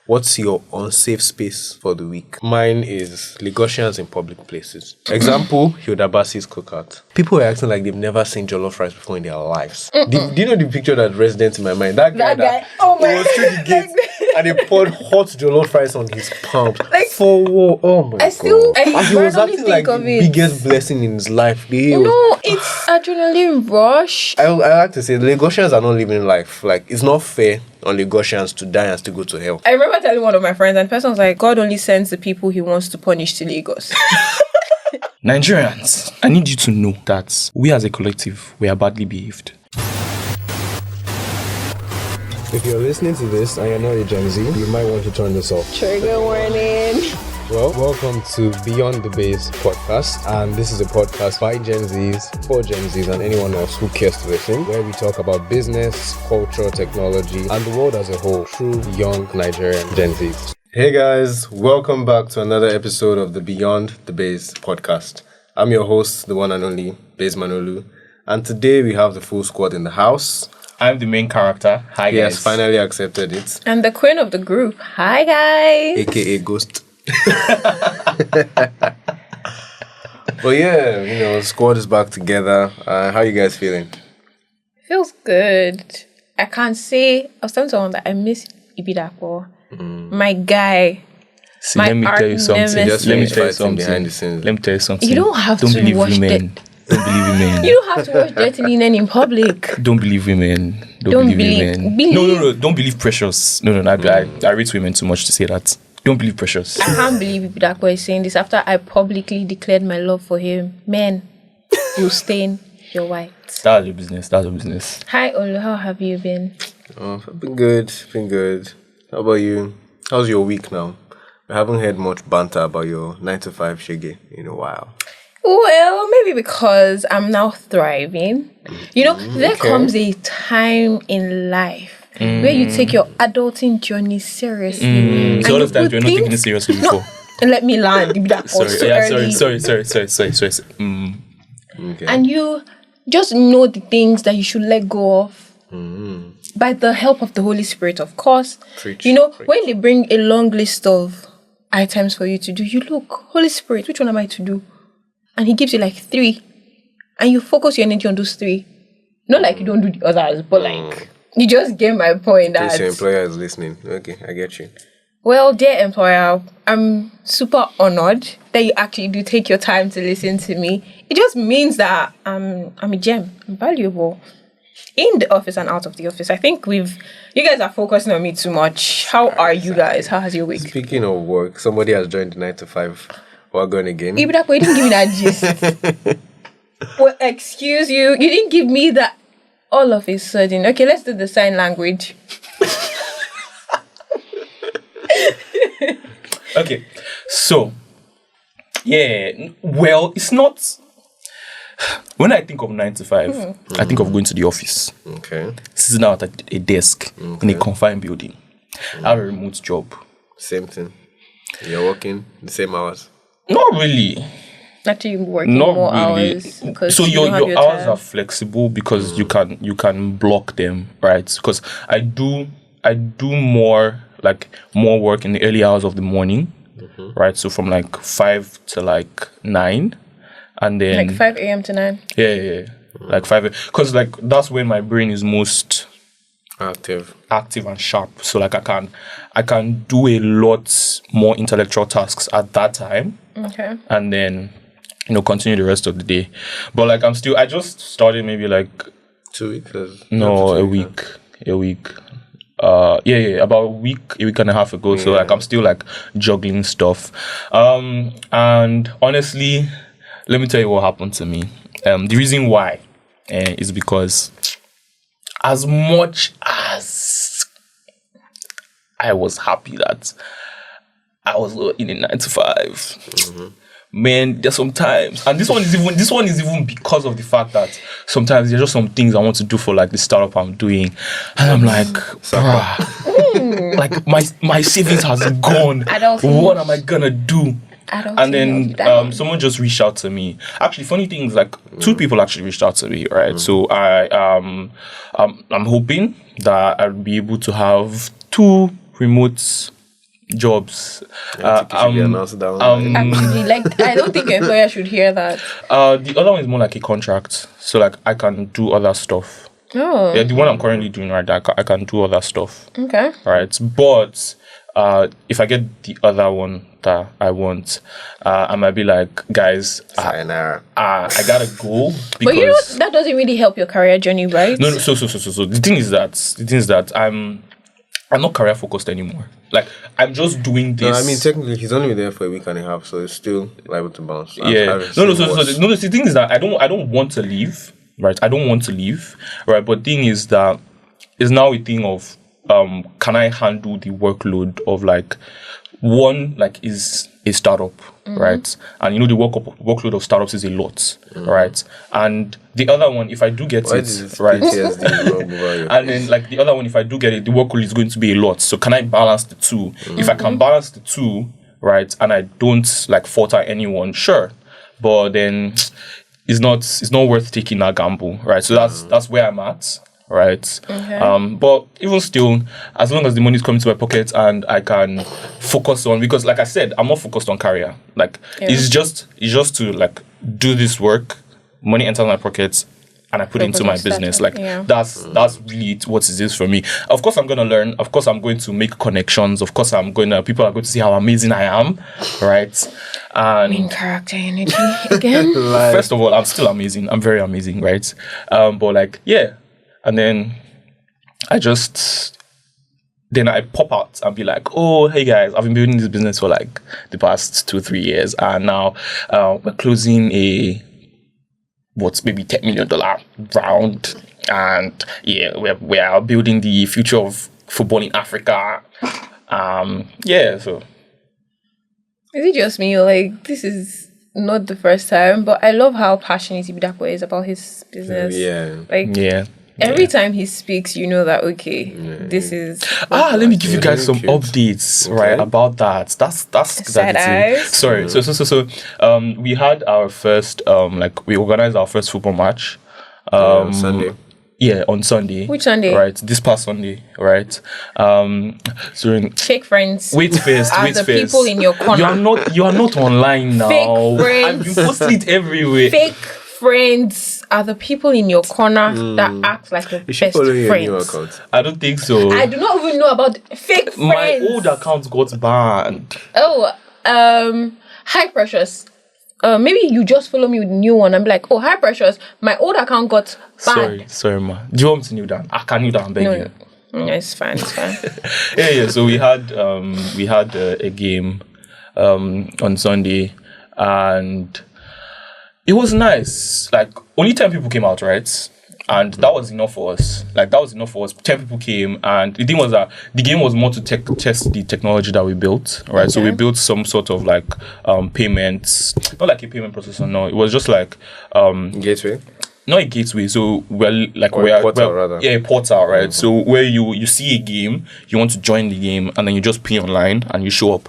What's your unsafe space for the week? Mine is Lagosians in public places. Example, Hildabasi's cookout. People are acting like they've never seen jollof rice before in their lives. Do you know the picture that resonates in my mind? That guy. Oh my! He was through the gate and they poured hot jollof rice on his palm. Like, for what? Oh my god! And he was acting like the biggest blessing in his life. No, it's adrenaline rush. I like to say the Lagosians are not living life. Like, it's not fair on Lagosians to die and still go to hell. I remember telling one of my friends, and the person was like, God only sends the people he wants to punish to Lagos. Nigerians, I need you to know that we as a collective, we are badly behaved. If you're listening to this and you're not a Gen Z, you might want to turn this off. Trigger warning. Well, welcome to Beyond the Base podcast, and this is a podcast by Gen Zs, for Gen Zs, and anyone else who cares to listen, where we talk about business, culture, technology, and the world as a whole through young Nigerian Gen Zs. Hey guys, welcome back to another episode of the Beyond the Base podcast. I'm your host, the one and only Baseman, and today we have the full squad in the house. I'm the main character. Hi guys. Yes, finally accepted it. And the queen of the group. Hi guys. AKA Ghost. But yeah, squad is back together. How you guys feeling? Feels good. I can't say. I was telling someone that I miss Ibidapo. My guy. See, let me tell you something. Let me tell you something behind the scenes. Let me tell you something. You don't have to believe watch women. Don't believe women. You don't have to watch dirty linen in public. Don't believe women. Don't believe women. No. Don't believe Precious. No. I rate women too much to say that. Don't believe Precious. I can't believe Ibidapo is saying this after I publicly declared my love for him. Men, you stain your white. That's your business. Hi Olu, how have you been? Oh, I've been good. How about you? How's your week now? I haven't heard much banter about your 9 to 5 shege in a while. Well, maybe because I'm now thriving. There comes a time in life where you take your adulting journey seriously. So all of that you're not taking it seriously before. And let me land. Sorry. Okay. And you just know the things that you should let go of by the help of the Holy Spirit, of course. Preach. When they bring a long list of items for you to do, you look, Holy Spirit, which one am I to do? And he gives you like 3. And you focus your energy on those 3. Not like you don't do the others, but like, you just get my point. That your employer is listening. Okay, I get you. Well, dear employer, I'm super honored that you actually do take your time to listen to me. It just means that I'm a gem. I'm valuable. In the office and out of the office. I think you guys are focusing on me too much. How are you guys? How has your week? Speaking of work, somebody has joined the 9 to 5 wagon again. Ibidapo, you didn't give me that gist. Well, excuse you. You didn't give me that all of a sudden. Okay, let's do the sign language. Okay, so, well, it's not... When I think of 9 to 5, I think of going to the office. Okay. Sitting out at a desk in a confined building. I have a remote job. Same thing. You're working the same hours? Not really. Actually, working more hours. So your hours are flexible because you can block them, right? Because I do more work in the early hours of the morning, right? So from like 5 to like 9. And then like 5 a.m. to 9. Yeah. Like 5 because like that's when my brain is most active and sharp. So like I can do a lot more intellectual tasks at that time. Okay. And then continue the rest of the day. But like I just started maybe like 2 weeks. A week. About a week and a half ago. So like I'm still like juggling stuff. And honestly, let me tell you what happened to me. The reason why is because as much as I was happy that I was in a 9 to 5, man, there's sometimes, and this one is even because of the fact that sometimes there's just some things I want to do for like the startup I'm doing, and I'm like, bruh, like my savings has gone. What am I gonna do? And then someone just reached out to me. Actually, funny things, like 2 people actually reached out to me, right? So I'm hoping that I'll be able to have 2 remote jobs. I think it should be announced down. Actually, like, I don't think your employer should hear that. The other one is more like a contract. So like I can do other stuff. Oh. Yeah, the one I'm currently doing right now, I can do other stuff. Okay. Right. But if I get the other one that I want, I might be like, guys, Sayonara. I gotta go because But you know, that doesn't really help your career journey, right? no. So the thing is that I'm not career focused anymore. Like I'm just doing this. No, I mean technically he's only been there for a week and a half, so it's still liable to bounce. Yeah. The thing is that I don't want to leave. Right. I don't want to leave. Right. But thing is that it's now a thing of can I handle the workload of like one like is a startup, right? And you know the workload of startups is a lot, right? And the other one, if I do get it, right? And then like the other one, if I do get it, the workload is going to be a lot. So can I balance the two? If I can balance the two, right, and I don't like falter anyone, sure. But then it's not worth taking that gamble, right? So that's where I'm at. Right. Okay. But even still, as long as the money is coming to my pocket and I can focus on, because like I said, I'm not focused on career. Like it's just to like do this work, money enters my pockets, and I put it into my business. Like that's really what it is for me. Of course, I'm gonna learn. Of course, I'm going to make connections. Of course, people are going to see how amazing I am, right? And Main character energy again. First of all, I'm still amazing. I'm very amazing, right? But like, yeah. And then I pop out and be like, oh, hey guys, I've been building this business for like the past 2-3 years. And now we're closing maybe $10 million round. And yeah, we are building the future of football in Africa. So. Is it just me or like this is not the first time, but I love how passionate Ibidapo is about his business. Every time he speaks, you know that this is. Let me give you guys some updates, right, about that. That's sorry. So we had our first we organized our first football match. Sunday. Yeah, on Sunday. Which Sunday? Right, this past Sunday, right? Fake friends. Wait first. People in your corner. You are not online now. Fake friends. And you post it everywhere. Fake friends are the people in your corner that act like your best friends. I don't think so. I do not even know about fake friends. My old account got banned. Oh, hi Precious. Maybe you just follow me with a new one. I'm like, oh, hi Precious. My old account got banned. Sorry, ma. Do you want me to kneel down? I can kneel down, beg you. No, it's fine. yeah. So we had a game on Sunday, and it was nice. Like only 10 people came out, right? And that was enough for us. 10 people came, and the thing was that the game was more to test the technology that we built, right? Okay. So we built some sort of like payments, not like a payment processor. No, it was just like gateway. Not a gateway. So a portal, right? Mm-hmm. So where you see a game, you want to join the game, and then you just pay online and you show up,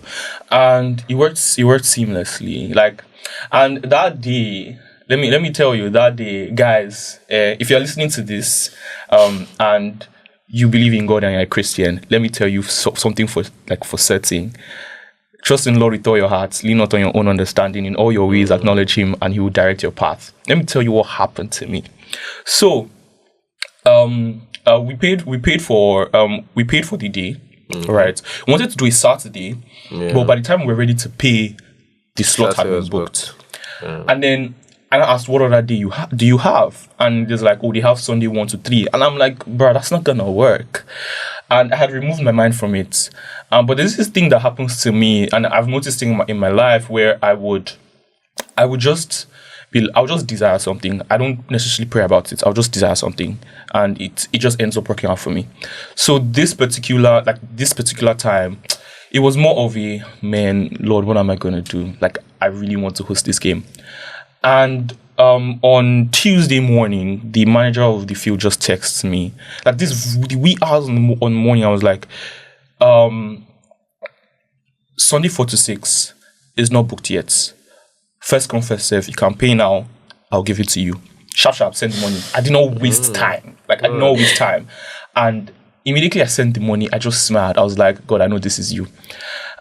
and it worked seamlessly. And that day, let me tell you, that day, guys, if you're listening to this and you believe in God and you're a Christian, let me tell you something for certain. Trust in the Lord with all your heart, lean not on your own understanding, in all your ways acknowledge Him, and He will direct your path. Let me tell you what happened to me. So, we paid for the day, right? We wanted to do a Saturday, but by the time we were ready to pay, the slot had been booked. And then I asked, what other day do you have? And there's like, they have Sunday 1 to 3. And I'm like, bro, that's not gonna work. And I had removed my mind from it. But there's this thing that happens to me, and I've noticed in my life where I'll just desire something. I don't necessarily pray about it. I'll just desire something, and it just ends up working out for me. So this particular time, it was more of a, man, Lord, what am I going to do? Like, I really want to host this game. And on Tuesday morning, the manager of the field just texts me. Like, the wee hours on morning, I was like, Sunday 4 to 6 is not booked yet. First come, first serve. You can pay now. I'll give it to you. Sharp, send the money. I did not waste time. And immediately I sent the money. I just smiled. I was like, God, I know this is you.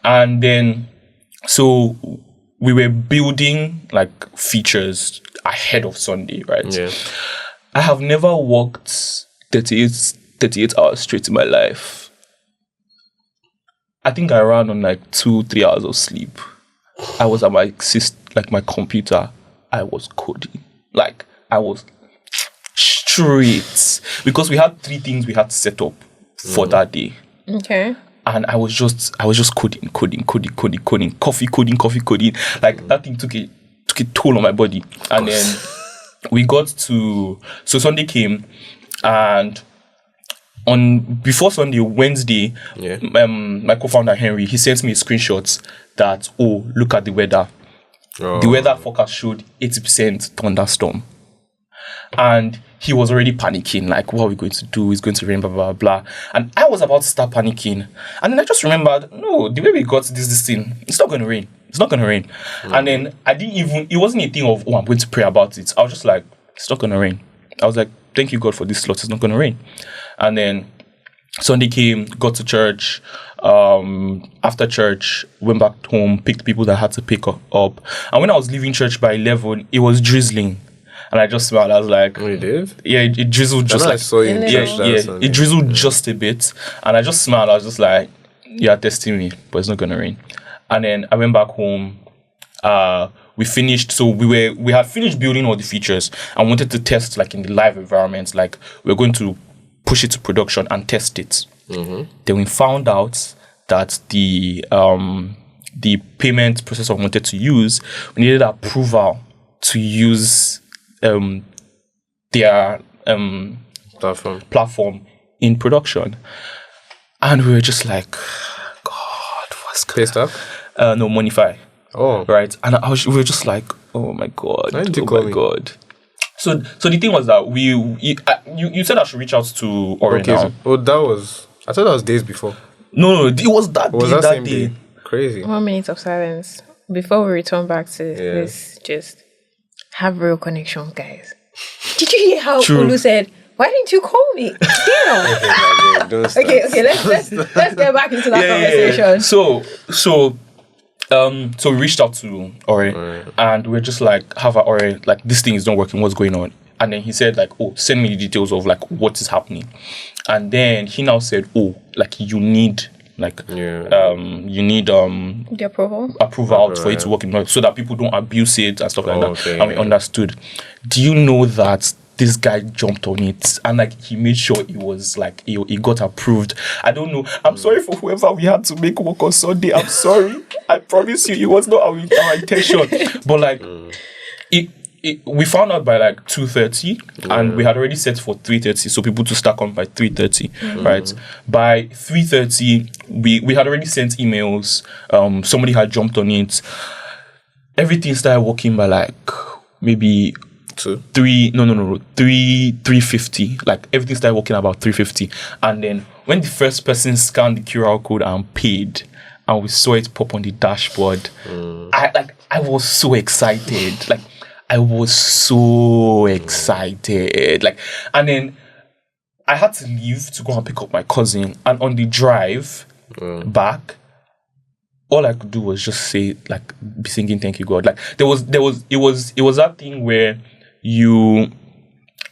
And then, so we were building like features ahead of Sunday, right? Yeah. I have never worked 38 hours straight in my life. I think I ran on like 2-3 hours of sleep. I was at my my computer. I was coding. Like I was straight because we had 3 things we had to set up for that day. Okay. And I was just coding, coffee coding. Like that thing took a toll on my body. And then we got to, so Sunday came, and before Sunday, Wednesday, my co-founder Henry, he sent me screenshots that, look at the weather. The weather forecast showed 80% thunderstorm. And he was already panicking, like, what are we going to do? It's going to rain, blah, blah, blah. And I was about to start panicking. And then I just remembered, no, the way we got this thing, it's not going to rain. It's not going to rain. And then it wasn't a thing of, I'm going to pray about it. I was just like, it's not going to rain. I was like, thank you, God, for this slot. It's not going to rain. And then Sunday came, got to church. After church, went back home, picked people that I had to pick up. And when I was leaving church by 11, it was drizzling. And I just smiled. I was like, "Oh, you did?" Yeah, it drizzled just like. I saw you in church that Sunday. It drizzled just a bit, and I just smiled. I was just like, "You're testing me, but it's not gonna rain." And then I went back home. We finished. So we had finished building all the features and wanted to test like in the live environment. Like we're going to push it to production and test it. Mm-hmm. Then we found out that the payment processor we wanted to use, we needed approval to use their platform in production. And we were just like, God, what's going on? Paystack? No, Monify. Oh. Right. And we were just like, oh my God. Why didn't you oh call my me? God. So the thing was that you said I should reach out to Ori now. I thought that was days before. No, it was that Was day. that same day? Crazy. 1 minute of silence before we return back to this. Just have real connection, guys. Did you hear how Olu said, "Why didn't you call me?" Damn. Okay. Let's get back into that conversation. Yeah. So we reached out to Ori, and we're just like, Ori, like this thing is not working. What's going on? And then he said like, send me the details of like what is happening. And then he now said, like you need the approval for it to work in, so that people don't abuse it and stuff like that. Okay, and we understood. Do you know that this guy jumped on it and like he made sure it was like it got approved? I don't know. I'm sorry for whoever we had to make work on Sunday. I'm sorry. I promise you, it was not our intention. But like we found out by like 2:30, and we had already set for 3:30, so people to start on by 3:30, right? By 3:30, we had already sent emails. Somebody had jumped on it. Everything started working by like maybe 3:50. Like everything started working about 3:50, and then when the first person scanned the QR code and paid, and we saw it pop on the dashboard, I was so excited. Like I was so excited. Like, and then I had to leave to go and pick up my cousin. And on the drive back, all I could do was just say, like, be singing "Thank You, God." Like, it was that thing where you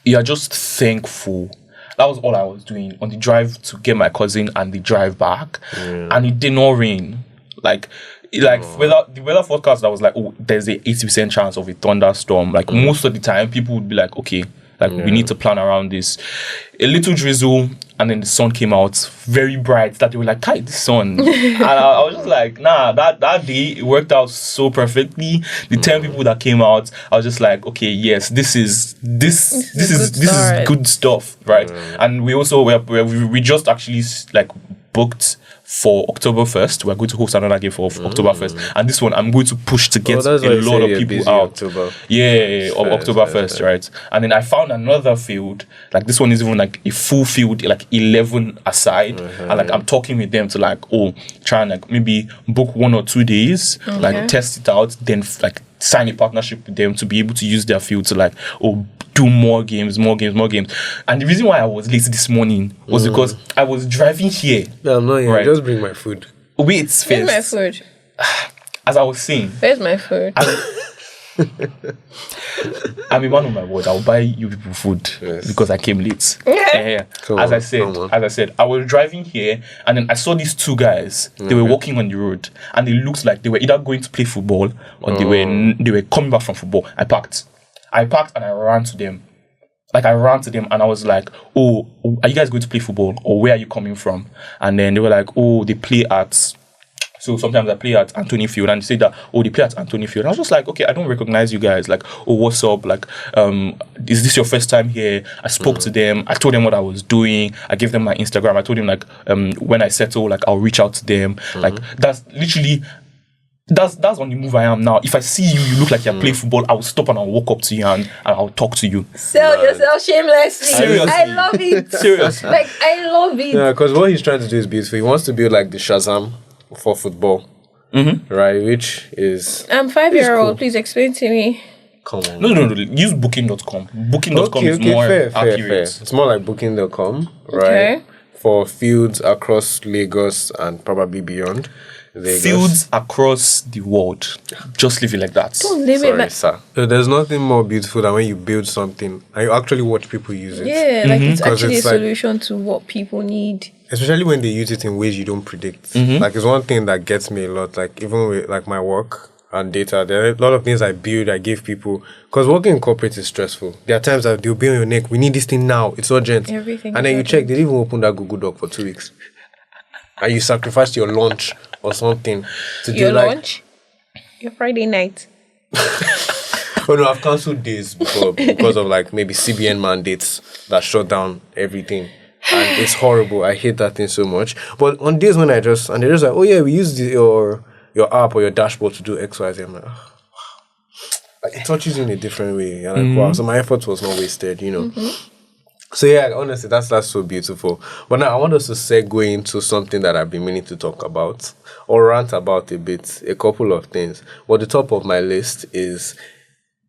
are just thankful. That was all I was doing on the drive to get my cousin and the drive back, and it did not rain. Like the weather forecast that was like, there's a 80% chance of a thunderstorm. Like most of the time, people would be like, okay, like we need to plan around this. A little drizzle, and then the sun came out very bright. That they were like, "Kai, the sun," and I was just like, "Nah." That day it worked out so perfectly. The 10 people that came out, I was just like, "Okay, yes, this is good stuff, right?" And we also we just actually like booked for October 1st. We're going to host another game for October 1st, and this one I'm going to push to get a lot of people out. October. October 1st, right? And then I found another field. Like this one is even like a full field, like 11 aside, and like I'm talking with them to like try and like maybe book 1 or 2 days, like test it out, then like sign a partnership with them to be able to use their field to like do more games. And the reason why I was late this morning was because I was driving here. No, I'm not here. Right. Just bring my food. Wait, Where's my first. food? As I was saying, Where's my food? I'm a man of my word. I'll buy you people food because I came late. Yeah. Come As on, I said, come on. I was driving here and then I saw these two guys. They were walking on the road and it looks like they were either going to play football or they were coming back from football. I parked and I ran to them. Like I ran to them and I was like, "Oh, are you guys going to play football or where are you coming from?" And then they were like, "Oh, they play at." So sometimes I play at Anthony Field and they say that, "Oh, they play at Anthony Field." And I was just like, "Okay, I don't recognize you guys. Like, oh, what's up? Like, is this your first time here?" I spoke to them. I told them what I was doing. I gave them my Instagram. I told them like, when I settle, like I'll reach out to them. Like that's literally. That's on the move I am now. If I see you, you look like you're playing football, I will stop and I'll walk up to you and I'll talk to you. Sell yourself shamelessly. Seriously. I love it. Seriously. Like, I love it. Yeah, because what he's trying to do is beautiful. He wants to build like the Shazam for football, right? Which is I'm 5-year-old. cool. Please explain to me. come on. No. Use booking.com. Booking.com is more fair. accurate. It's more like booking.com, right? Okay. For fields across Lagos and probably beyond. Lagos. Fields across the world. Just leave it like that. Don't leave it Sorry, like. sir. So there's nothing more beautiful than when you build something and you actually watch people use it. Yeah, like it's 'Cause actually it's a like- solution to what people need. Especially when they use it in ways you don't predict. Like it's one thing that gets me a lot. Like even with like my work and data, there are a lot of things I build, I give people. Because working in corporate is stressful. There are times that they'll be on your neck. We need this thing now. It's urgent. Everything And is then you urgent. check, they didn't even open that Google Doc for 2 weeks. And you sacrificed your lunch or something to Your do like. lunch, your Friday night. Oh no, I've cancelled days before because of like maybe CBN mandates that shut down everything. And it's horrible. I hate that thing so much. But on days when and they're just like, oh yeah, we use your app or your dashboard to do X, Y, Z. I'm like, oh, wow. Like it touches you in a different way. You're like, wow, so my effort was not wasted, you know. So yeah, honestly, that's so beautiful. But now I want us to segue into something that I've been meaning to talk about or rant about a bit, a couple of things. But the top of my list is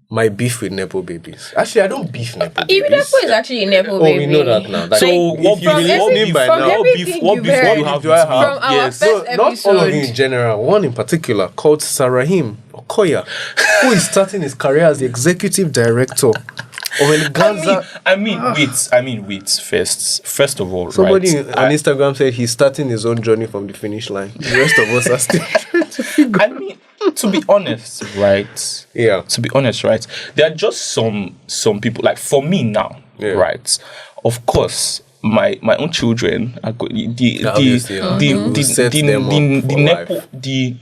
my beef with Nepo Babies. Actually, I don't beef Nepo Babies. Ibidapo is actually a Nepo Oh, Baby. we know that now. Like, So if what you beef- believe what me beef- by from now, everything what you've beef heard do you have do I with me? have? From our Yes. first not all of episode. you in general, one in particular called Sarahim Okoya, who is starting his career as the executive director of Eleganza. I mean, wait. First of all, Somebody right? on Instagram said he's starting his own journey from the finish line. The rest of us are still trying to figure. I mean, to be honest, right? Yeah. To be honest, right? There are just some people. Like for me now, Yeah. right? Of course, my own children are Obviously, you set them up for Nepo life. the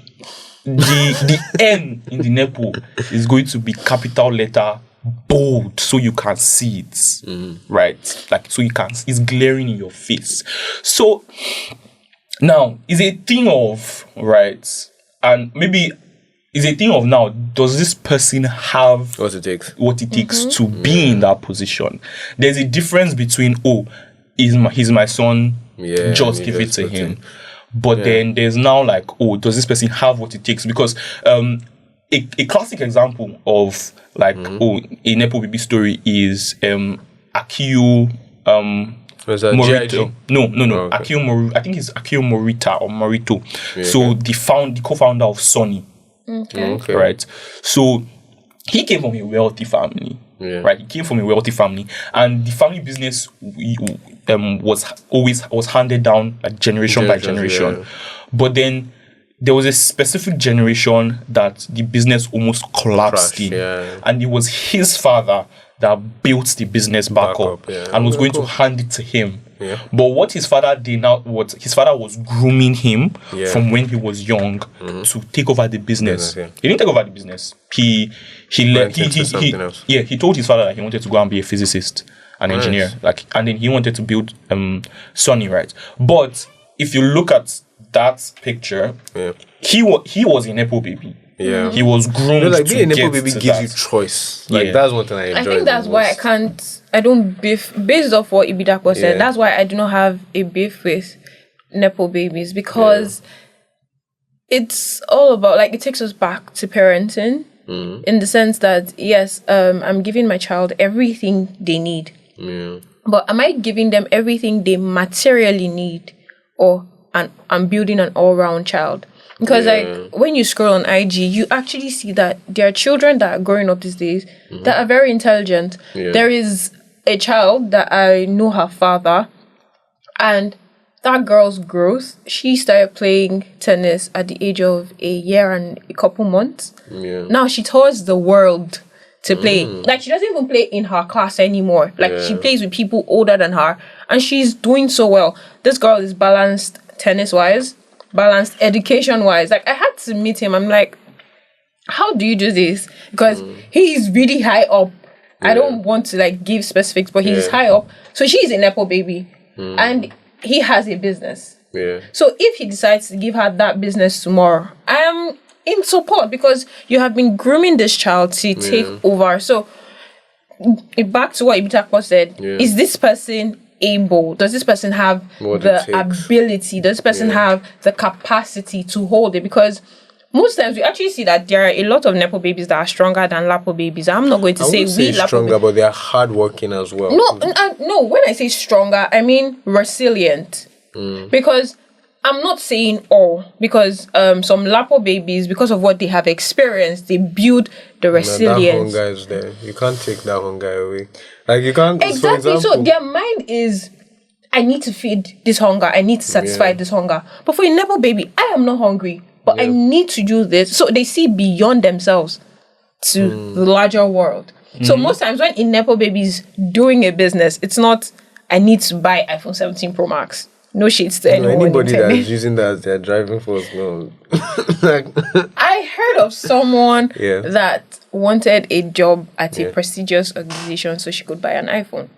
N in the Nepo is going to be capital letter bold so you can see it, right? Like so you can. It's glaring in your face. So now is a thing of right, and maybe is a thing of now. Does this person have What it takes. what it takes to be in that position? There's a difference between he's my son, Yeah, just you give it just to put him. it. But then there's now like, does this person have what it takes? Because a classic example of like a Nepo Baby story is Akio Was that Morito. G.I.G.? No. Oh, okay. Akio Morita. I think it's Akio Morita or Morito. Yeah, so okay. the co-founder of Sony. Okay. Okay. Right. So he came from a wealthy family. Yeah. Right. He came from a wealthy family, and the family business was handed down like generation by generation. Yeah. But then there was a specific generation that the business almost collapsed Crashed, in, yeah. and it was his father that built the business back up, yeah. and was Okay, going cool. to hand it to him. Yeah. But what his father did now, what his father was grooming him Yeah. from when he was young to take over the business. Business, yeah. He didn't take over the business. He Went into something else. yeah, he told his father that he wanted to go and be a physicist, an Nice. engineer, like, and then he wanted to build Sony, right? But if you look at that picture, Yeah. he was a Nepo Baby. Yeah. He was groomed You know, like to being a Nepo get Baby to gives that. you choice. Like Yeah. that's one thing I enjoy. I think that's the why most. I don't beef based off what Ibidapo said. Yeah. That's why I do not have a beef with Nepo Babies, because it's all about, like, it takes us back to parenting in the sense that yes, I'm giving my child everything they need, Yeah. but am I giving them everything they materially need, or I'm building an all-round child. Because like when you scroll on IG, you actually see that there are children that are growing up these days that are very intelligent. There is a child that I know her father, and that girl's growth, she started playing tennis at the age of a year and a couple months. Now she tours the world to play. Like, she doesn't even play in her class anymore. Like, she plays with people older than her, and she's doing so well. This girl is balanced tennis-wise, balanced education-wise. Like, I had to meet him. I'm like, how do you do this? Because he is really high up. I don't want to, like, give specifics, but he's high up. So she's a Nepo baby. And he has a business. So if he decides to give her that business tomorrow, I am in support, because you have been grooming this child to take over. So back to what Ibidapo said, is this person able? Does this person have the ability? Does this person have the capacity to hold it? Because most times we actually see that there are a lot of Nepo babies that are stronger than Lapo babies. I'm not going to say Lapo stronger, but they are hardworking as well. No. When I say stronger, I mean resilient. Because I'm not saying all, because some Lapo babies, because of what they have experienced, they build the resilience. That hunger is there. You can't take that hunger away. Like, you can't. Exactly. So their mind is, I need to feed this hunger. I need to satisfy this hunger. But for a Nepo baby, I am not hungry, but I need to do this. So they see beyond themselves to the larger world. So most times when a Nepo baby is doing a business, it's not, I need to buy iPhone 17 Pro Max. No shades to anyone. Anybody that is using that as their driving force, no. Like, I heard of someone that wanted a job at a prestigious organization so she could buy an iPhone.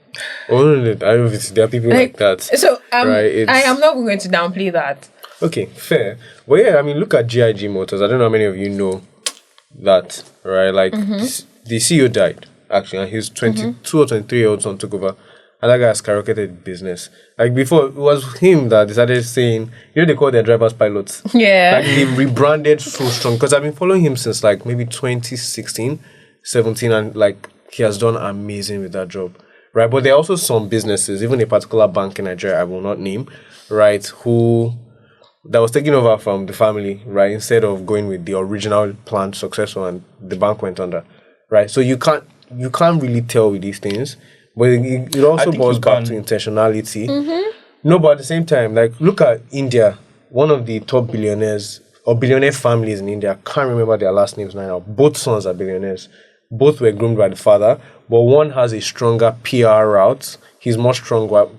Oh, I don't know if there are people like that. So right? I am not going to downplay that. Okay, fair. But yeah, I mean, look at GIG Motors. I don't know how many of you know that, right? Like, the CEO died, actually, and his 22 or 23-year-old son took over. And that guy has skyrocketed business. Like, before, it was him that decided saying, they call their drivers pilots. Yeah. Like, they rebranded so strong. Because I've been following him since, like, maybe 2016, 17, and, like, he has done amazing with that job. Right? But there are also some businesses, even a particular bank in Nigeria, I will not name, right, that was taken over from the family, right, instead of going with the original planned successor, and the bank went under. Right? So you can't really tell with these things. But it also boils back to intentionality. No, but at the same time, like, look at India. One of the top billionaires or billionaire families in India, I can't remember their last names now. Both sons are billionaires. Both were groomed by the father, but one has a stronger PR route. He's much stronger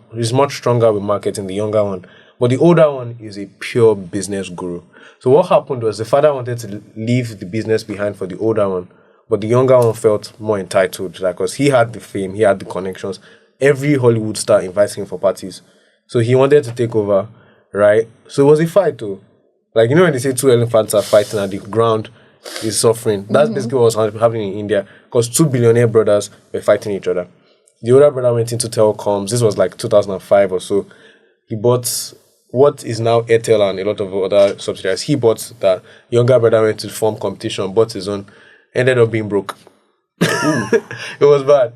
with marketing, the younger one. But the older one is a pure business guru. So what happened was the father wanted to leave the business behind for the older one. But the younger one felt more entitled, like, because he had the fame, he had the connections. Every Hollywood star invites him for parties. So he wanted to take over, right? So it was a fight, too. Like, when they say two elephants are fighting and the ground is suffering, that's basically what was happening in India, because two billionaire brothers were fighting each other. The older brother went into telecoms. This was like 2005 or so. He bought what is now Airtel and a lot of other subsidiaries. He bought that. Younger brother went to form competition, bought his own. Ended up being broke. It was bad.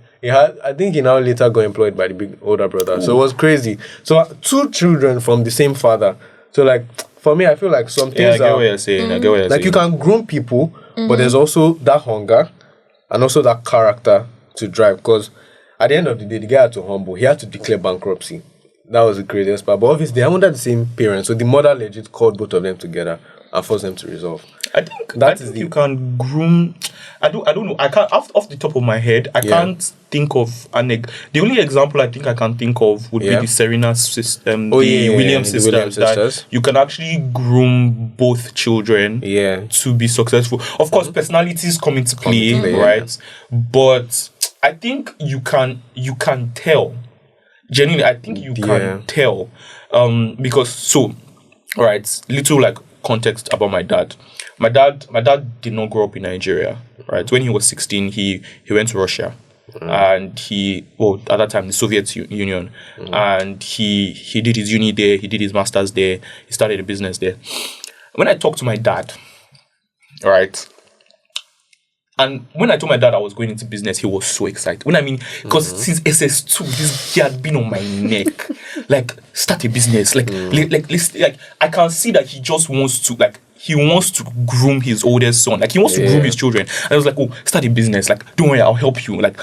I think he now later got employed by the big older brother. So it was crazy. So two children from the same father. So, like, for me, I feel like some things I get what you're saying. I get what you're saying. Like, you can groom people, but there's also that hunger and also that character to drive. Because at the end of the day, the guy had to humble. He had to declare bankruptcy. That was the craziest part. But obviously, they are under the same parents. So the mother legit called both of them together and forced them to resolve. I think you can groom. I don't know. I can't off the top of my head. I can't think of the only example I think I can think of would be the Serena system, Williams sisters. That you can actually groom both children to be successful. Of course, personalities come into play, right? But I think you can tell. Genuinely, I think you can tell. Because right, little like context about my dad. My dad did not grow up in Nigeria, right? When he was 16, he went to Russia, and at that time the Soviet Union, and he did his uni there, he did his masters there, he started a business there. When I talk to my dad, right, And when I told my dad I was going into business, he was so excited. When I mean, because since SS2, he had been on my neck. Like, start a business. Like, I can see that he just wants to, like, he wants to groom his oldest son. Like, he wants to groom his children. And I was like, oh, start a business. Like, don't worry, I'll help you. Like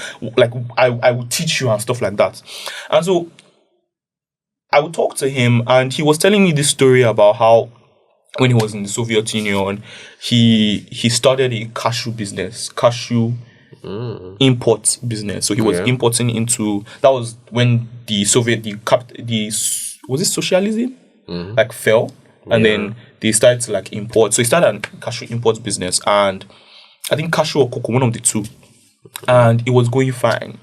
I will teach you and stuff like that. And so I would talk to him, and he was telling me this story about how when he was in the Soviet Union, he started a cashew business, import business. So he was importing into, that was when was it socialism? Like fell, and then they started to like import. So he started a cashew import business, and I think cashew or cocoa, one of the two, and it was going fine.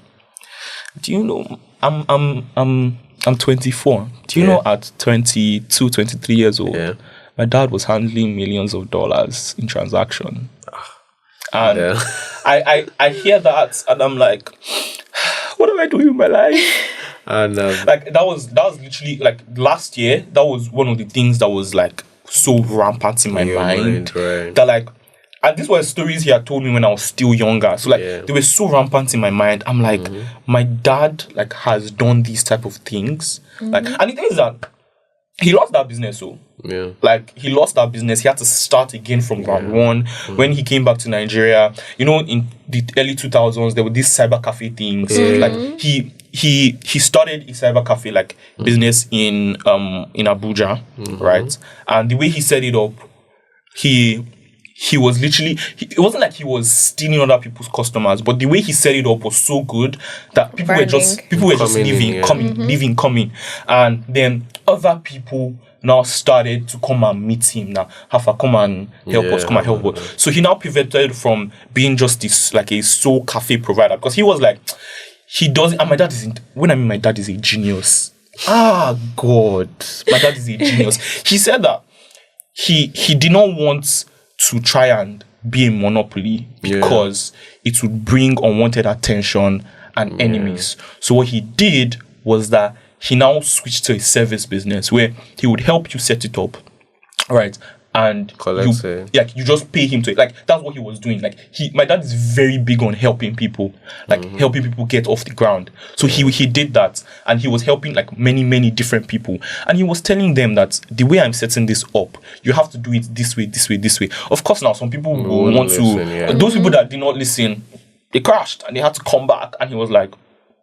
Do you know? I'm 24. Do you know at 22, 23 years old, my dad was handling millions of dollars in transaction. And I hear that, and I'm like, what am I doing with my life? And like that was literally like last year. That was one of the things that was like so rampant in my mind. That like, and these were stories he had told me when I was still younger. So like they were so rampant in my mind. I'm like, my dad like has done these type of things. Like, and the thing is that he lost that business. So like he lost that business. He had to start again from ground one. When he came back to Nigeria, you know, in the early 2000s, there were these cyber cafe things. Like he started a cyber cafe like business in Abuja, right? And the way he set it up, he was literally, it wasn't like he was stealing other people's customers, but the way he set it up was so good that people were just leaving, coming. And then other people now started to come and meet him now. Hafa, come and help us. So he now pivoted from being just this, like a sole cafe provider, because he was like, he does, and my dad isn't, when I mean my dad is a genius. God, my dad is a genius. He said that he did not want to try and be a monopoly because it would bring unwanted attention and enemies. So what he did was that he now switched to a service business where he would help you set it up, right? And you just pay him to it. Like that's what he was doing. Like my dad is very big on helping people, like helping people get off the ground. So he did that, and he was helping like many different people. And he was telling them that the way I'm setting this up, you have to do it this way. Of course, now some people will want to. Those people that did not listen, they crashed and they had to come back. And he was like,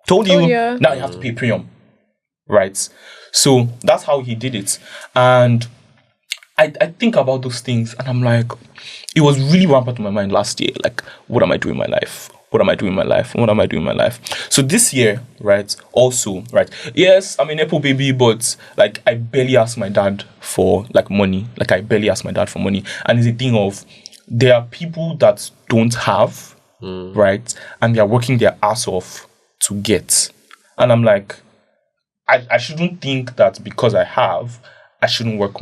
"Told you, now you have to pay premium." Right? So that's how he did it. And I think about those things, and I'm like, it was really rampant in my mind last year. Like, what am I doing in my life? So this year, right, also, right, yes, I'm a Nepo baby, but like, I barely ask my dad for like money. And it's a thing of, there are people that don't have, right, and they're working their ass off to get. And I'm like, I shouldn't think that because I have, I shouldn't work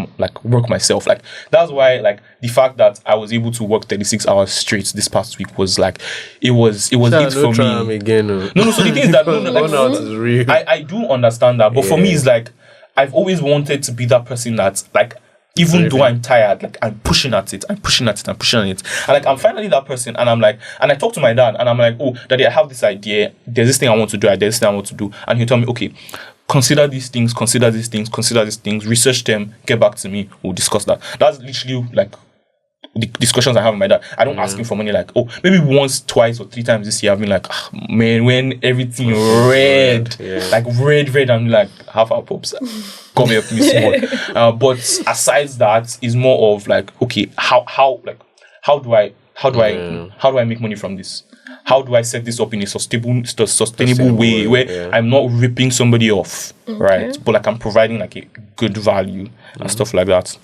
myself. Like that's why like the fact that I was able to work 36 hours straight this past week was like it was it for me. No. So the thing is that I do understand that, but for me it's like I've always wanted to be that person that's like, even though I'm tired, like I'm pushing at it. And like I'm finally that person, and I'm like, and I talk to my dad, and I'm like, oh, Daddy, I have this idea. There's this thing I want to do. And he'll tell me, okay, consider these things, research them, get back to me, we'll discuss that. That's literally like the discussions I have with my dad. I don't ask him for money like, oh, maybe once, twice, or 3 times this year I've been like, man, when everything red, like red, I'm like, half our pops, come help me small. But aside that, is more of like, okay, how do I make money from this? How do I set this up in a sustainable way where I'm not ripping somebody off, right? But like I'm providing like a good value and stuff like that.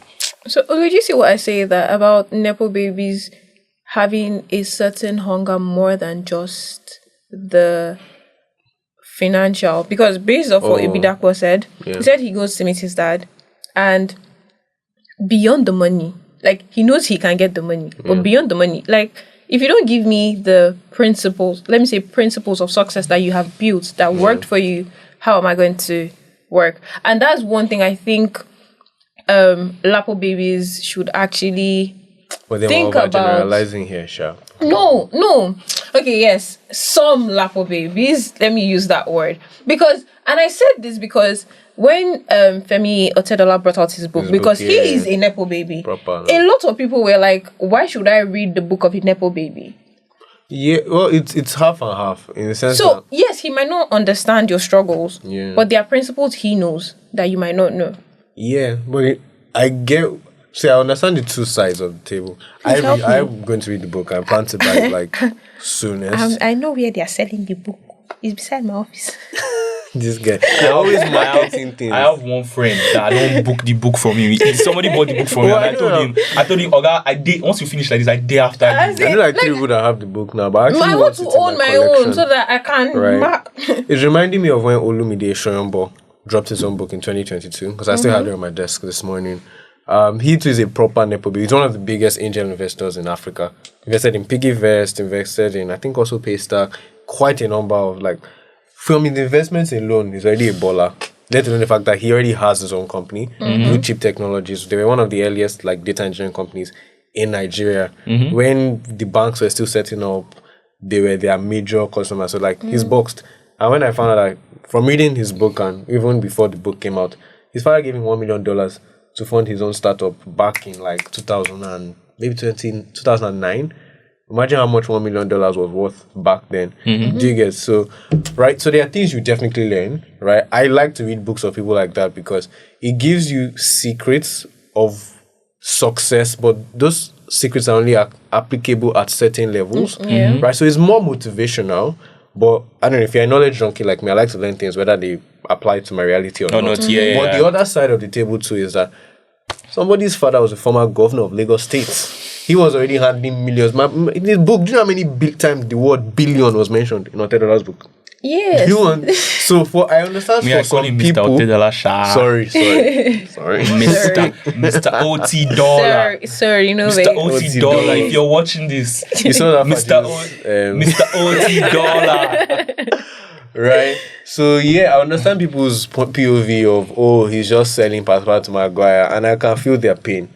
So would you see what I say that about Nepo babies having a certain hunger more than just the financial? Because based off what Ibidapo said, he said he goes to meet his dad, and beyond the money, like he knows he can get the money, but beyond the money, like, if you don't give me the principles of success that you have built, that worked for you, how am I going to work? And that's one thing I think Lapo Babies should actually think about. Generalizing here, Sha. No. Okay, yes. Some Lapo babies. Let me use that word. And I said this because when Femi Otedola brought out his book, he is a Nepo baby. Proper, a lot of people were like, why should I read the book of a Nepo baby? Yeah, well, it's half and half in the sense So, that... yes, he might not understand your struggles, Yeah. but there are principles he knows that you might not know. Yeah, but I get... See, I understand the two sides of the table. Help me. I'm going to read the book. I plan to buy it like soonest. I know where they are selling the book. It's beside my office. This guy, they're always marketing things. I have one friend that I don't book the book from him. Somebody bought the book from him, and I told him, Oga, I did. Once you finish like this, I day after. I know like 3 people that have the book now, but I actually I want to own my own so that I can mark. It's reminding me of when Olumide Shoyombo dropped his own book in 2022, because I still had it on my desk this morning. He too is a proper Nepo Baby. He's one of the biggest angel investors in Africa. Invested in Piggyvest, invested in, I think, also Paystack. Quite a number of, like, from the investments alone, he's already a baller. Let alone the fact that he already has his own company, Blue Chip Technologies. They were one of the earliest, like, data engineering companies in Nigeria. When the banks were still setting up, they were their major customers. So, like, he's boxed. And when I found out, like, from reading his book, and even before the book came out, his father gave him $1 million to fund his own startup back in like 2009. Imagine how much $1 million was worth back then. Do you get? So, right? So there are things you definitely learn, right? I like to read books of people like that because it gives you secrets of success, but those secrets are only applicable at certain levels, right? So it's more motivational. But I don't know, if you're a knowledge junkie like me, I like to learn things whether they apply to my reality or not. But the other side of the table too is that somebody's father was a former governor of Lagos State. He was already handling millions. In his book, do you know how many big time the word billion was mentioned in Otedola's book? Yes. So I understand for some people. Sorry. Mr. OT Dollar. Sir, you know, Mr. OT Dollar. If you're watching this, you saw that Mr. OT Dollar. Right? So yeah, I understand people's POV of, he's just selling passport to Maguire, and I can feel their pain,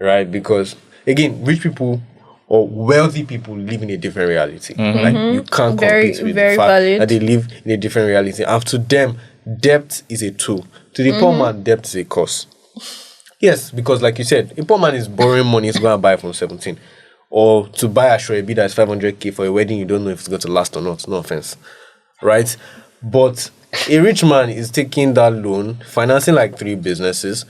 right? Because again, rich people or wealthy people live in a different reality. Like you can't compete with the fact that they live in a different reality. And to them, debt is a tool. To the poor man, debt is a cost. Yes, because like you said, a poor man is borrowing money to go and buy from 17. Or to buy a shoebi that's 500k for a wedding you don't know if it's going to last or not. No offense. Right? But a rich man is taking that loan, financing like 3 businesses,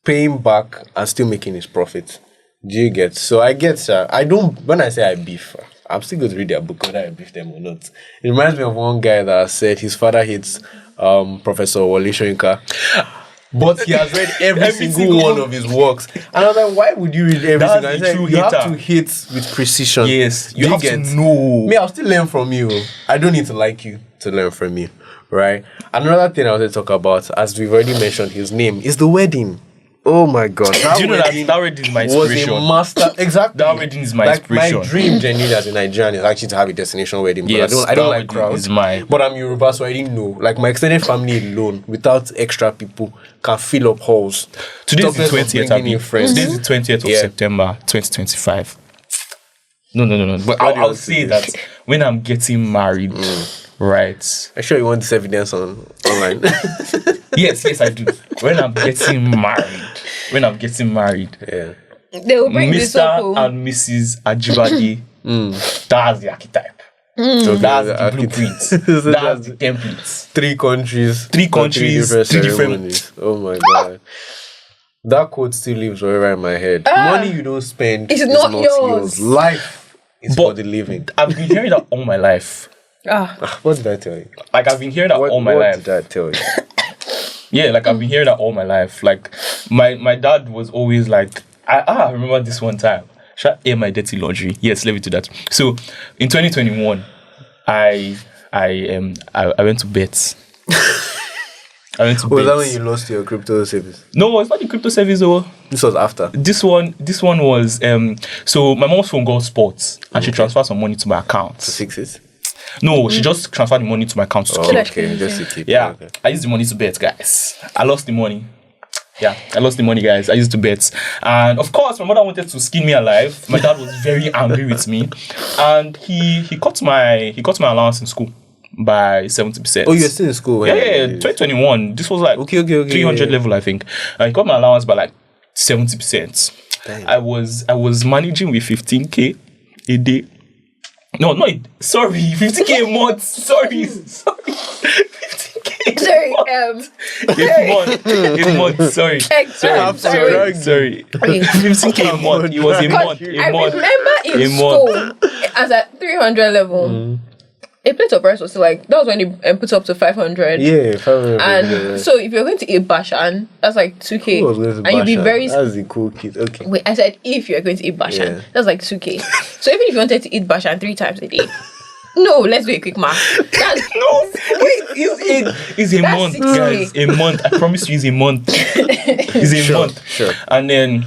paying back and still making his profit. Do you get? So I get, sir. When I say I beef, I'm still going to read their book whether I beef them or not. It reminds me of one guy that said his father hates Professor Wole Soyinka. But he has read every single one of his works. And I was like, why would you read every single one? Said, you have to hit with precision. Yes, you have to know. Me, I'll still learn from you. I don't need to like you to learn from you. Right? Another thing I want to talk about, as we've already mentioned, his name is the wedding. Oh my God! Do you know that wedding is my inspiration? Was a master. Exactly. That wedding is my inspiration. My dream, genuinely, as a Nigerian, is actually to have a destination wedding. Yes, I don't like crowds. But I'm Yoruba, so I didn't know. Like my extended family alone, without extra people, can fill up halls. Today is the 20th. Today is the 20th of September, 2025. No. But I'll say that when I'm getting married, right? I'm sure you want this evidence online. Yes, I do. When I'm getting married, yeah, they will bring this up. Mr. and Mrs. Ajibade, that's the archetype. So that's the blueprint. That's the template. 3 countries, 3 countries, 3 different ceremonies. Oh my God. That quote still lives forever in my head. Money you don't spend is not yours. Life is for the living. I've been hearing that all my life. What did I tell you? Like I've been hearing that all my life. What did I tell you? Yeah, like I've been hearing that all my life. Like my dad was always like, I remember this one time. Should I air my dirty laundry? Yes, let me do that. So in 2021, I went to bets. Was that when you lost your crypto savings? No, it's not the crypto savings though. This was after. This one was so my mom's phone got sports and she transferred some money to my account. To 6s? No, she just transferred the money to my account. Okay, just to keep. Yeah, okay. I used the money to bet, guys. I lost the money. Yeah, I lost the money, guys. I used to bet. And of course, my mother wanted to skin me alive. My dad was very angry with me. And he cut my allowance in school by 70%. Oh, you're still in school? Yeah, 2021. This was like okay. 300 level, I think. He cut my allowance by like 70%. Damn. I was managing with 15k a day. No, 15k a month. Sorry. 15k. Sorry, A month. Sorry. Sorry. 15k a month. It was a month. I remember in school, as at 300 level, a plate of rice was still like, that was when you put up to 500. Yeah, 500. And so if you're going to eat bashan, that's like 2k. Who was going to and you'd be Bashan? very. That's the cool kid. Okay. Wait, I said if you're going to eat bashan, Yeah. that's like 2k. So even if you wanted to eat bashan 3 times a day, no, let's do a quick math. That's No, wait, it's a That's month, 6K. guys. A month. I promise you, it's a month. It's a month. Sure. And then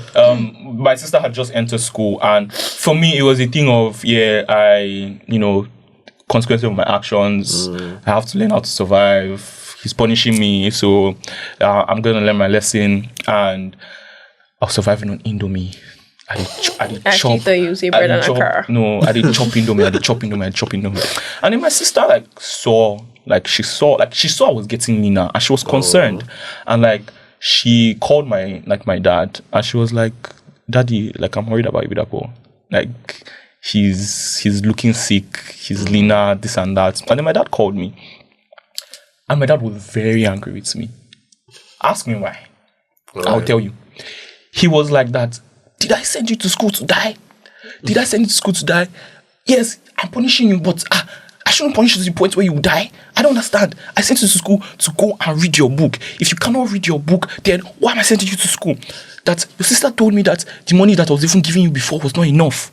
my sister had just entered school, and for me, it was a thing of consequences of my actions. I have to learn how to survive. He's punishing me, so I'm gonna learn my lesson, and I was surviving on Indomie. I did actually chop. thought you say bread I and did a car. No, I did chop Indomie. I did chop Indomie. And then my sister saw I was getting leaner, and she was concerned, and she called my dad, and she was like, "Daddy, I'm worried about Ibidapo. He's looking sick. He's leaner, this and that." And then my dad called me, and my dad was very angry with me. Ask me why. Right. I'll tell you. He was like that. Did I send you to school to die? Yes, I'm punishing you, but I shouldn't punish you to the point where you die. I don't understand. I sent you to school to go and read your book. If you cannot read your book, then why am I sending you to school? That your sister told me that the money that I was even giving you before was not enough.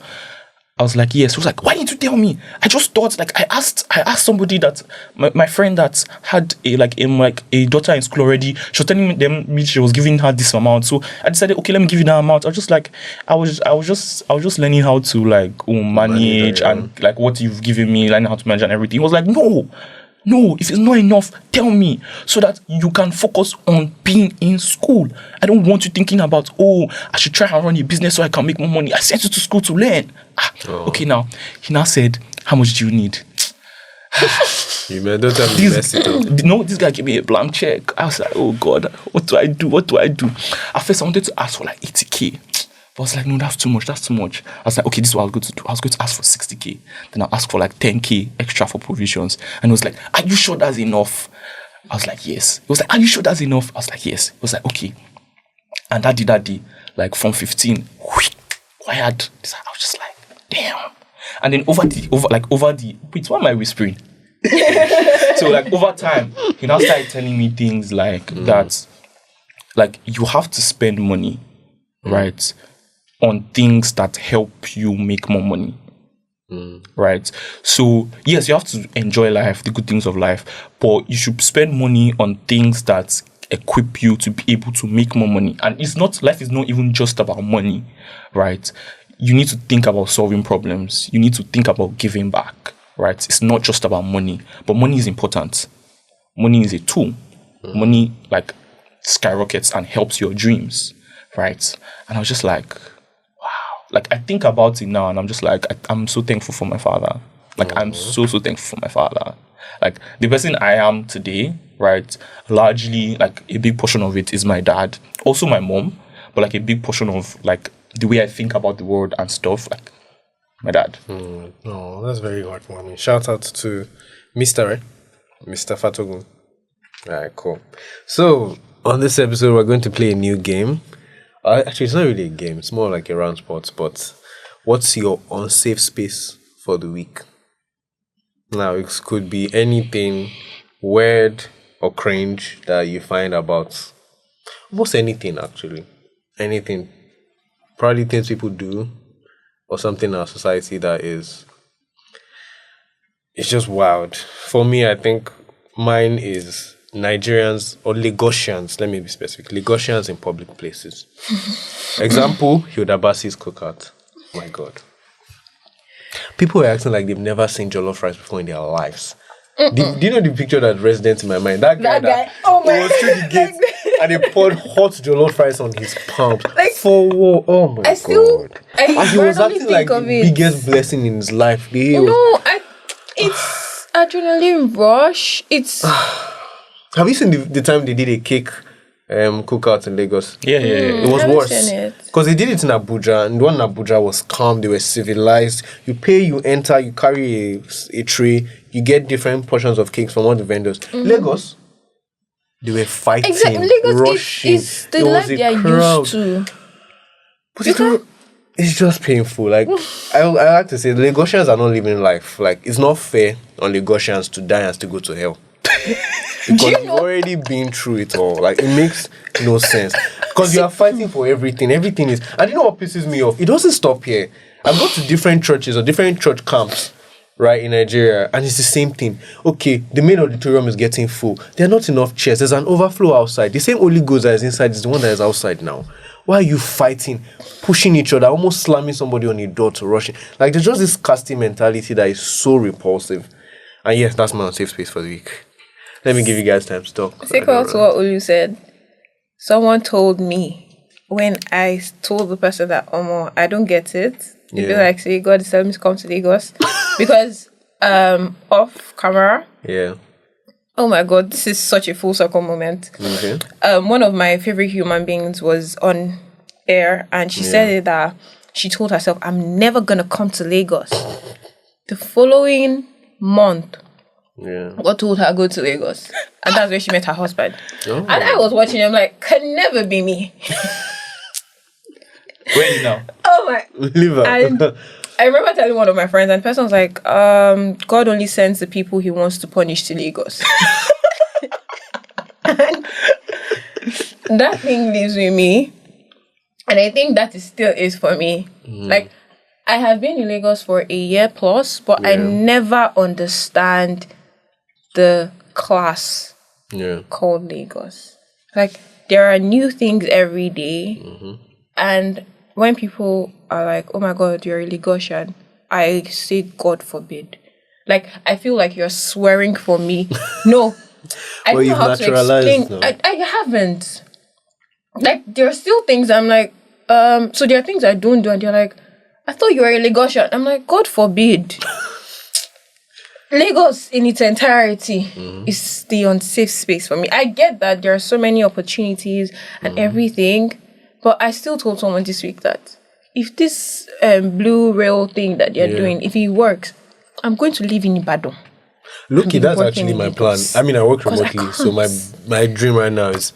I was like, yes. She was like, why didn't you tell me? I just thought, I asked somebody that my friend that had a daughter in school already. She was telling me she was giving her this amount. So I decided, okay, let me give you that amount. I was just learning how to manage and what you've given me, learning how to manage and everything. He was like, no, if it's not enough, tell me so that you can focus on being in school. I don't want you thinking about, I should try and run a business so I can make more money. I sent you to school to learn. Okay, now, he now said, how much do you need? You man, don't tell me mess it up. No, this guy gave me a blank check. I was like, oh God, what do I do? At first, I wanted to ask for 80k. But I was like, no, that's too much. I was like, okay, this is what I was going to do. I was going to ask for 60k. Then I'll ask for 10k extra for provisions. And he was like, are you sure that's enough? I was like, yes. He was like, are you sure that's enough? I was like, yes. He was like, okay. And that day, from 15, wired. I was just like, damn. And then over the, wait, why am I whispering? So over time, he now started telling me things that, you have to spend money, right? On things that help you make more money. Right? So, yes, you have to enjoy life, the good things of life, but you should spend money on things that equip you to be able to make more money. And life is not even just about money, right? You need to think about solving problems. You need to think about giving back, right? It's not just about money, but money is important. Money is a tool. Money skyrockets and helps your dreams, right? And I was just like, I think about it now and I'm just like, I'm so thankful for my father. I'm so thankful for my father. The person I am today, right? Largely, a big portion of it is my dad. Also my mom, but a big portion of, the way I think about the world and stuff, my dad. No, that's very heartwarming. Shout out to Mr. Fatogun. Alright, cool. So, on this episode, we're going to play a new game. Actually, it's not really a game. It's more like a round spot. But what's your unsafe space for the week? Now, it could be anything weird or cringe that you find about almost anything, actually. Anything. Probably things people do or something in our society that it's just wild. For me, I think mine is Nigerians or Lagosians, let me be specific, Lagosians in public places. Example, Hyodabasi's cookout. My God. People are acting like they've never seen jollof rice before in their lives. Do you know the picture that resonates in my mind? That guy. Oh my God. Was through the gate and they poured hot jollof rice on his palms. Like, for what? Oh my god! I And he was randomly acting like the think of it. biggest blessing in his life. It's adrenaline rush. It's Have you seen the time they did a cake cookout in Lagos? Yeah. It was haven't worse seen it. because they did it in Abuja, and the one in Abuja was calm. They were civilized. You pay, you enter, you carry a tray, you get different portions of cakes from all the vendors. Lagos, they were fighting, exactly Lagos rushing. is the There life was a they are crowd. used to. But it's just painful. Like I like to say, the Lagosians are not living life. Like it's not fair on Lagosians to die and still go to hell. Because you've already been through it all. Like it makes no sense. Because you are fighting for everything. Everything is. And you know what pisses me off? It doesn't stop here. I've gone to different churches or different church camps, right, in Nigeria, and it's the same thing. Okay, the main auditorium is getting full. There are not enough chairs. There's an overflow outside. The same Holy Ghost that is inside is the one that is outside now. Why are you fighting, pushing each other, almost slamming somebody on the door to rush it? Like there's just this casting mentality that is so repulsive. And yes, that's my unsafe space for the week. Let me give you guys time to talk. Sequel to what Olu said. Someone told me when I told the person that I don't get it. They'd be like, say God is telling me to come to Lagos. Because off camera. Yeah. Oh my god, this is such a full circle moment. Okay. One of my favorite human beings was on air and she said that she told herself, I'm never gonna come to Lagos. The following month, God told her go to Lagos. And that's where she met her husband. Oh. And I was watching him like, can never be me. Where are you now? Oh my. Liver. And I remember telling one of my friends, and the person was like, God only sends the people he wants to punish to Lagos. And that thing lives with me. And I think that is still is for me. Like, I have been in Lagos for a year plus, but I never understand the class called Lagos. Like, there are new things every day. And when people are like, oh my God, you're a Lagosian, I say, God forbid. Like, I feel like you're swearing for me. No. I don't know how to explain. I haven't. Like, there are still things I'm like, so there are things I don't do, and they're like, I thought you were a Lagosian. I'm like, God forbid. Lagos in its entirety is the unsafe space for me. I get that there are so many opportunities and everything, but I still told someone this week that if this blue rail thing that they're doing, if it works, I'm going to live in Ibadan. Look, that's actually my plan. I mean, I work remotely, so my dream right now is,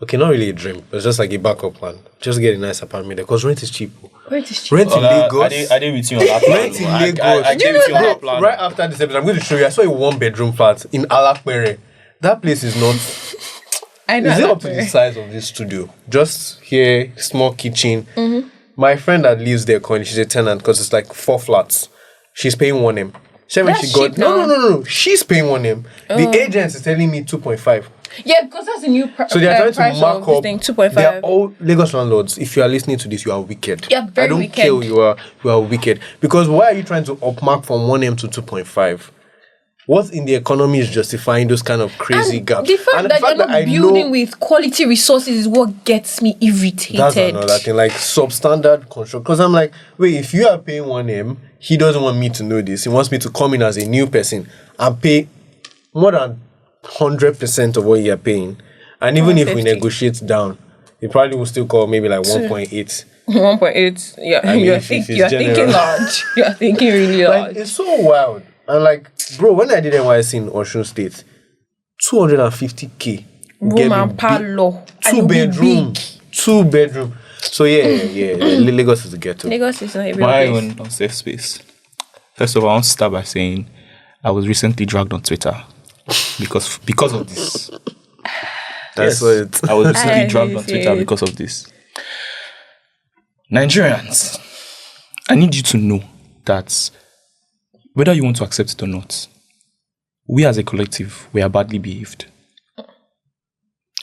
okay, not really a dream, but it's just like a backup plan. Just get a nice apartment there, because rent is cheap. Rent in Lagos. I did with you on that plan. Rent in Lagos. I did with you on that plan. Right after this episode, I'm going to show you. I saw a 1-bedroom flat in Alapere. That place is not... I know. Is it up to the size of this studio? Just here, small kitchen. My friend that lives there, she's a tenant because it's like 4 flats. She's paying 1M. That's cheap now. No. She's paying 1M. The agent is telling me 2.5. Yeah, because that's a new so they are trying to mark up. 2.5. They are all Lagos landlords. If you are listening to this, you are wicked. Yeah, very I don't wicked. care who you are. You are wicked. Because why are you trying to upmark from 1M to 2.5? What in the economy is justifying those kind of crazy And gaps? the fact that you're not building with quality resources is what gets me irritated. That's another thing, like substandard construction. Because I'm like, wait, if you are paying 1M, he doesn't want me to know this. He wants me to come in as a new person and pay more than 100% of what you are paying. And even if we negotiate down, he probably will still call maybe like 1.8. 1.8. Yeah, I mean, you're thinking large. You're thinking really large. Like, it's so wild. And like, bro, when I did NYC in Osun State, 250k. Room and parlor. 2-bedroom. 2-bedroom. So yeah. Lagos is the ghetto. Lagos is not a real My place. own unsafe space. First of all, I want to start by saying I was recently dragged on Twitter because of this. That's what I was recently dragged on Twitter because of this. Nigerians, I need you to know that whether you want to accept it or not, we as a collective, we are badly behaved.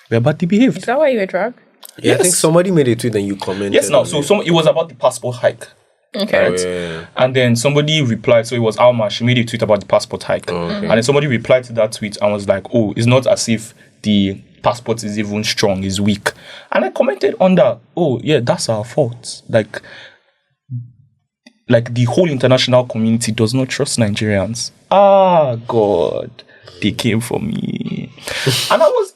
We are badly behaved. Is that why you were dragged? Yeah, I think somebody made a tweet and you commented. Yes, no. So it was about the passport hike. Okay. Right? Oh, yeah. And then somebody replied, so it was Alma, she made a tweet about the passport hike. Okay. And then somebody replied to that tweet and was like, oh, it's not as if the passport is even strong, is weak. And I commented on that. Oh, yeah, that's our fault. Like the whole international community does not trust Nigerians. Ah, God, they came for me, and I was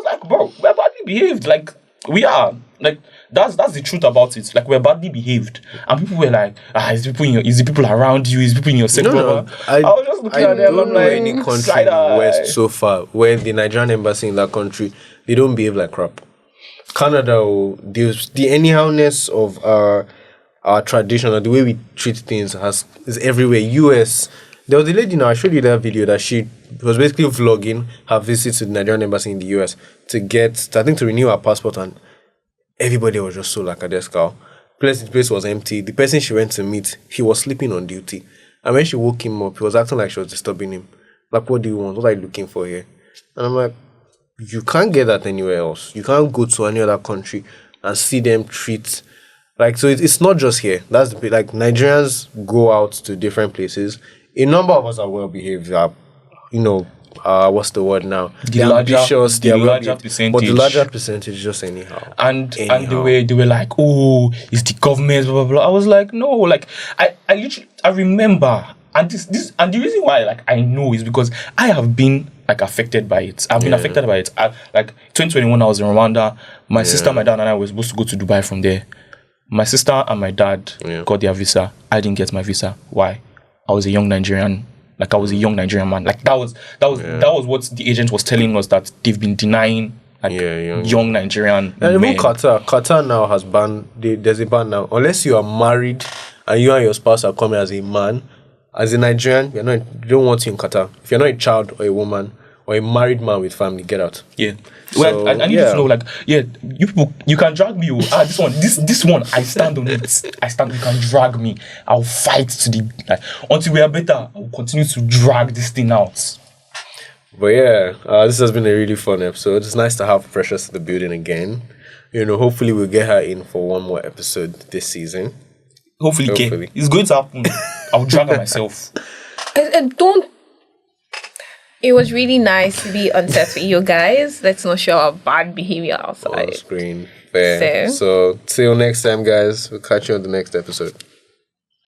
like, bro, we're badly behaved. Like we are. Like that's the truth about it. Like we're badly behaved, and people were like, is the people around you? Is the people in your sector? No. I was just looking at them. Don't I'm know like, any country in the West so far where the Nigerian embassy in that country, they don't behave like crap. Canada, the anyhowness of our tradition or the way we treat things is everywhere. US, there was a lady, I showed you that video that she was basically vlogging her visit to the Nigerian embassy in the US to renew her passport, and everybody was just so lackadaisical. The place was empty. The person she went to meet, he was sleeping on duty. And when she woke him up, he was acting like she was disturbing him. Like, what do you want? What are you looking for here? And I'm like, you can't get that anywhere else. You can't go to any other country and see them treat... Like, so it's not just here. That's the... Like, Nigerians go out to different places. A number of us are well-behaved. What's the word now? They're ambitious. They're larger percentage. But the larger percentage is just anyhow. And they were like, oh, it's the government, blah, blah, blah. I was like, no. Like, I remember... And this and the reason why I know is because I have been affected by it. I've been affected by it. 2021 I was in Rwanda. My sister, my dad and I were supposed to go to Dubai from there. My sister and my dad got their visa. I didn't get my visa. Why? I was a young Nigerian. I was a young Nigerian man. That was what the agent was telling us, that they've been denying young Nigerian and men. Even Qatar now has banned. There's a ban now. Unless you are married and you and your spouse are coming as a man. As a Nigerian, they don't want you in Qatar. If you're not a child or a woman or a married man with family, get out. Yeah. Well, I need to know, you people, you can drag me. This one, I stand on it. You can drag me. I'll fight until we are better. I will continue to drag this thing out. But this has been a really fun episode. It's nice to have Precious in the building again. Hopefully we'll get her in for one more episode this season. Hopefully. It's going to happen. I'll drag her myself. And it was really nice to be on set with you guys. Let's not show our bad behavior outside. On screen. Fair. So till next time, guys. We'll catch you on the next episode.